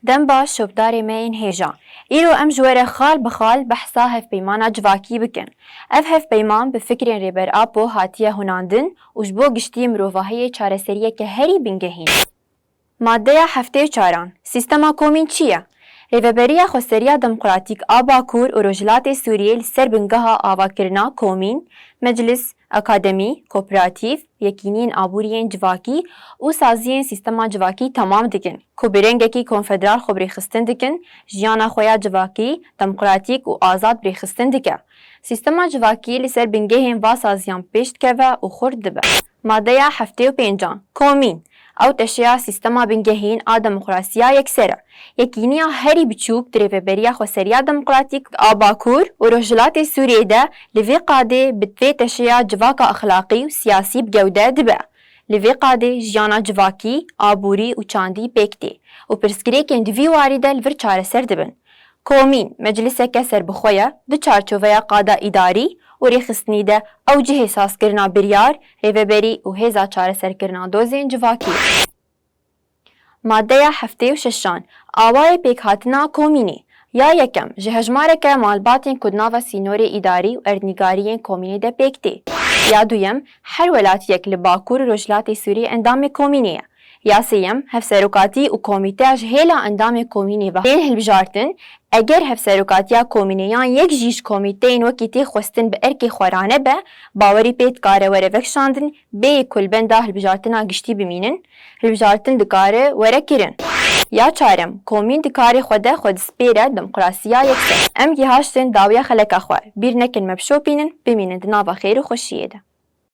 دم باش شوبداري مين هيجا إيرو أم جواري خال بخال بحثا هف بيمانا جواكي بكن هف بيمان بفكرين ريبر آبو هاتيا هناندن وجبو گشتي مروفاهية چارەسەریە که هری بنگهین. مادەیە هەفتەی چاران سیستەما کۆمین چییە؟ رێڤەبەریە خۆسەریە دەموکراتیک ئا باکوور و رۆژهەڵاتی سووریە لەسەر بنگەها ئاواکردنا کۆمین، مەجلیس، ئەکادەمی، کۆپراتیڤ، یەکینین ئابووریên civakî û saziyên sîstema civakî temam dikin ku bi rengekî konfederal xwe birêxistin dikin, jiyana xwe ya civakî, demokratîk û azad birêxistin dike. Sîstema civakî li ser bingehên va saziyan pêş dikeve û xurt dibe. Maddeya heftê û pêncan Komîn ew teşeya sîstema bingehîn a demokrasiya yekser e. Yekîniya herî biçûk di rêveberiya xweseriya demokratîk a Bakur û Rojhilatê Sûriyê de li vê qadê bi vê teşeya civaka exlaqî û siyasî bi gewde dibe. Li vê qadê jiyana civakî, aborî û çandî pêk tê û pirsgirêkên di vî warî de li vir çareser dibin. Komîn mecliseke serbixwe ye di çarçoveya qada îdarî û rêxistinî de ew cihê sazkirina biryar, rêveberî û hêza çareserkirina dozên civakî. Maddeya heftê û şeşan Awayê pêkhatina komînê Ya yekem ji hejmareke malbatên ku di nava sînorê îdarî û erdnîgariyên komînê de pêk tê. Ya duyem her welatiyek li Bakur û Rojhilatê Sûriyê endamê komînê ye. Ya sêyem hevserokatî û komîteya ji hêla endamê komînê ve tên hilbijartin eger hevserokatiya komînê yan yek jî ji komîteyên wekî tê xwestin bi erkê xwerane be bawerî pê dikare were vekşandin bêyî kulbenda hilbijartina giştî bimînin, hilbijartin dikare were kirin. Ya çarem komîn dikarê xwe de xwe dispêre demokrasiya yekser. Em gihaştin dawiya xeleka xwe bîr nekin me bişopînin bimînin di nava xêr û xweşiyê de.